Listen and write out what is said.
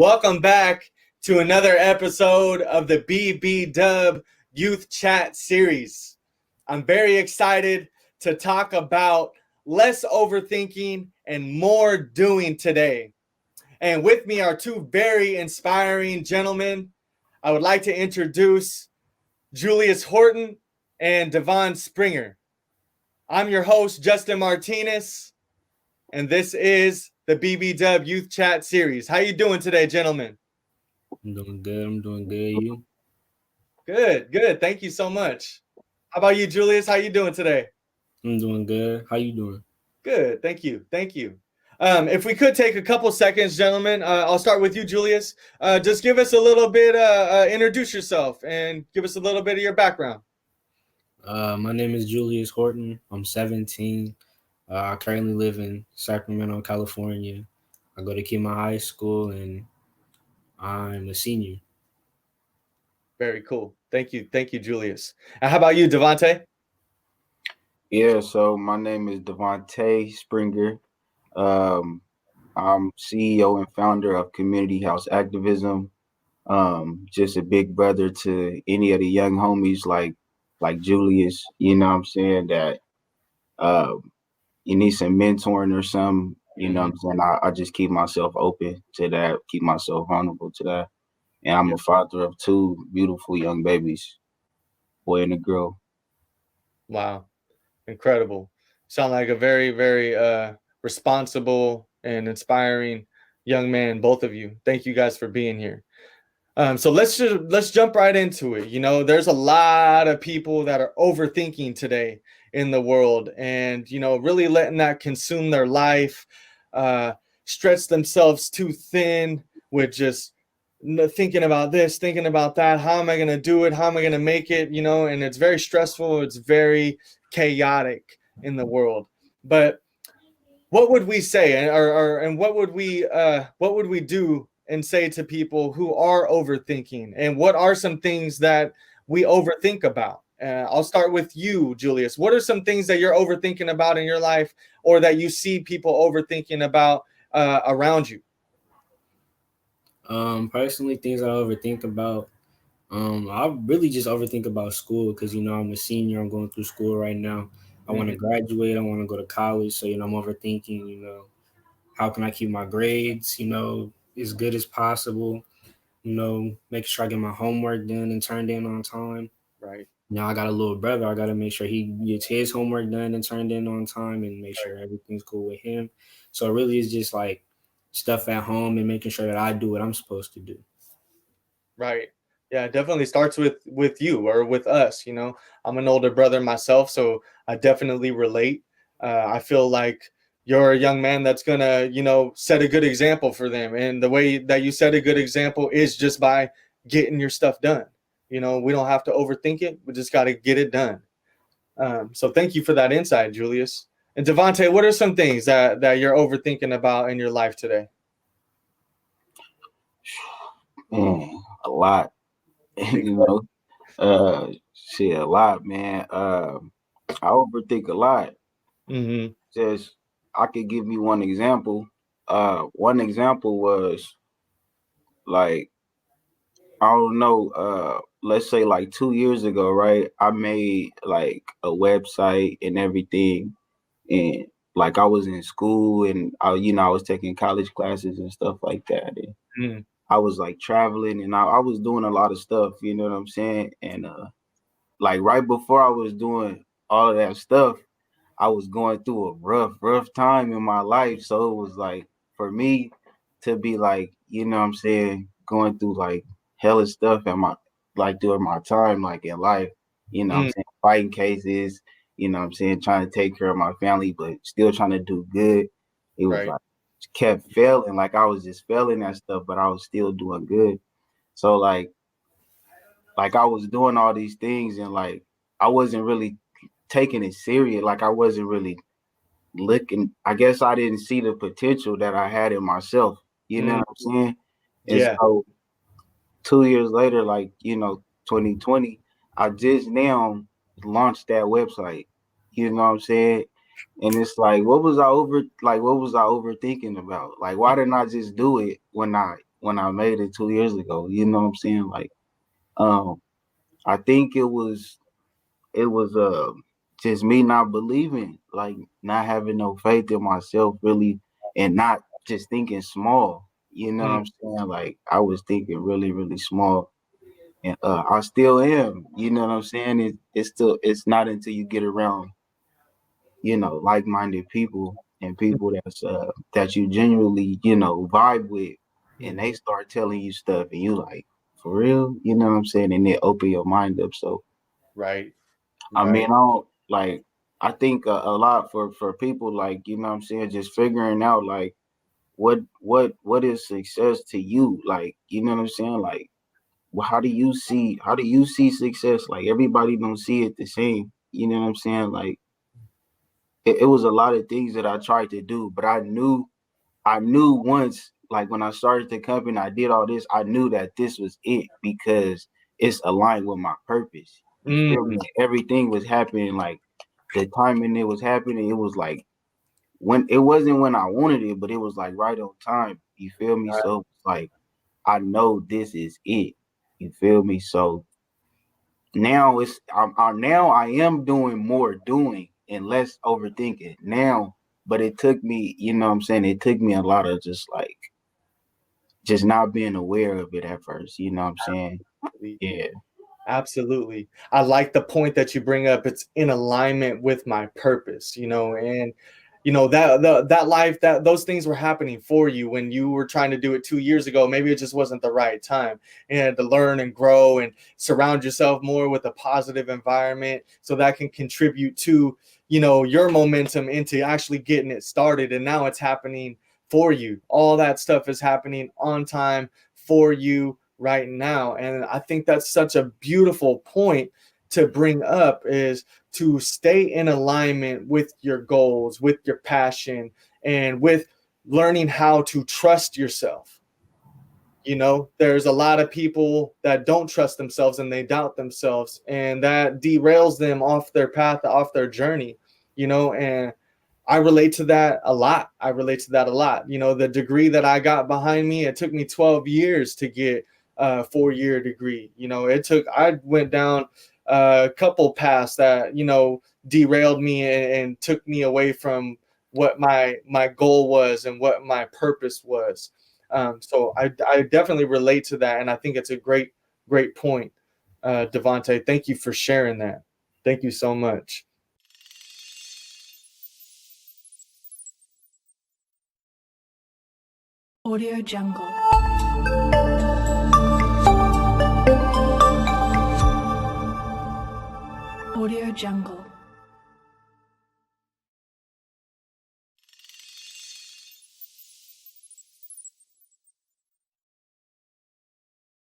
Welcome back to another episode of the BB Youth Chat series. I'm very excited to talk about less overthinking and more doing today. And with me are two very inspiring gentlemen. I would like to introduce Julius Horton and Devon Springer. I'm your host, Justin Martinez, and this is the BB Youth Chat series. How you doing today, gentlemen? I'm doing good. You? Good. Thank you so much. How about you, Julius? How you doing today? I'm doing good. How you doing? Good. Thank you. If we could take a couple seconds, gentlemen, I'll start with you, Julius. Just give us a little bit, introduce yourself and give us a little bit of your background. My name is Julius Horton. I'm 17. I currently live in Sacramento, California. I go to Kima High School, and I'm a senior. Very cool. Thank you, Julius. And how about you, Devontae? Yeah, so my name is Devontae Springer. I'm CEO and founder of Community House Activism. Just a big brother to any of the young homies like Julius, you know what I'm saying, that you need some mentoring or something, you know what I'm saying. I just keep myself open to that, keep myself vulnerable to that. And I'm a father of two beautiful young babies, boy and a girl. Wow. Incredible. Sound like a very, very responsible and inspiring young man, both of you. Thank you guys for being here. So let's jump right into it. You know, there's a lot of people that are overthinking today in the world, and really letting that consume their life, stretch themselves too thin with just thinking about this, thinking about that. How am I going to do it? How am I going to make it? And it's very stressful. It's very chaotic in the world. But what would we say, and what would we do and say to people who are overthinking? And what are some things that we overthink about? I'll start with you, Julius. What are some things that you're overthinking about in your life, or that you see people overthinking about around you? Personally, things I overthink about. I really just overthink about school because I'm a senior. I'm going through school right now. I want to graduate. I want to go to college. So I'm overthinking. How can I keep my grades? As good as possible. Make sure I get my homework done and turned in on time. Right. Now I got a little brother. I got to make sure he gets his homework done and turned in on time, and make sure everything's cool with him. So it really is just like stuff at home and making sure that I do what I'm supposed to do. Right. Yeah, it definitely starts with you or with us. I'm an older brother myself, so I definitely relate. I feel like you're a young man that's gonna, set a good example for them. And the way that you set a good example is just by getting your stuff done. We don't have to overthink it. We just got to get it done. So thank you for that insight, Julius. And Devontae, what are some things that you're overthinking about in your life today? A lot. Shit, a lot, man. I overthink a lot. Just, I could give you one example. One example was like, I don't know, let's say like 2 years ago, right? I made like a website and everything, and like I was in school, and I was taking college classes and stuff like that. And I was like traveling, and I was doing a lot of stuff, you know what I'm saying? And like right before I was doing all of that stuff, I was going through a rough time in my life. So it was like, for me to be like, you know what I'm saying, going through like hella stuff in my, like during my time, like in life, you know what I'm saying, fighting cases, you know what I'm saying, trying to take care of my family, but still trying to do good. It was like, kept failing. Like I was just failing at stuff, but I was still doing good. So like I was doing all these things, and like I wasn't really taking it serious. Like I wasn't really looking. I guess I didn't see the potential that I had in myself. You know what I'm saying? And so 2 years later, like 2020, I just now launched that website. You know what I'm saying? And it's like, what was I overthinking about? Like, why didn't I just do it when I when I made it 2 years ago. You know what I'm saying? Like, I think it was just me not believing, like not having no faith in myself really, and not just thinking small. You know what I'm saying? Like I was thinking really, really small. And I still am, you know what I'm saying? It's not until you get around, like-minded people and people that you genuinely, vibe with, and they start telling you stuff and you like, for real, you know what I'm saying? And they open your mind up. So Right. I mean, Right. I don't like. I think a lot for people, like, you know what I'm saying, just figuring out like what is success to you, like, you know what I'm saying, like, well, how do you see success? Like everybody don't see it the same. You know what I'm saying? Like it was a lot of things that I tried to do, but I knew once, like when I started the company, I did all this, I knew that this was it because it's aligned with my purpose. You feel me? Everything was happening, like the timing it was happening, it was like when it wasn't when I wanted it, but it was like right on time. You feel me? So it's like I know this is it. You feel me? So now now I am doing more doing and less overthinking now, but it took me, you know what I'm saying? It took me a lot of just not being aware of it at first, you know what I'm saying? Yeah. Absolutely. I like the point that you bring up. It's in alignment with my purpose, and that life, that those things were happening for you when you were trying to do it 2 years ago. Maybe it just wasn't the right time. And to learn and grow and surround yourself more with a positive environment so that can contribute to, your momentum into actually getting it started. And now it's happening for you. All that stuff is happening on time for you right now. And I think that's such a beautiful point to bring up, is to stay in alignment with your goals, with your passion, and with learning how to trust yourself. There's a lot of people that don't trust themselves and they doubt themselves, and that derails them off their path, off their journey, and I relate to that a lot. The degree that I got behind me, it took me 12 years to get a 4-year degree. I went down a couple paths that, derailed me and took me away from what my goal was and what my purpose was. So I definitely relate to that. And I think it's a great, great point. Devontae, thank you for sharing that. Thank you so much. Audio Jungle. Audio Jungle.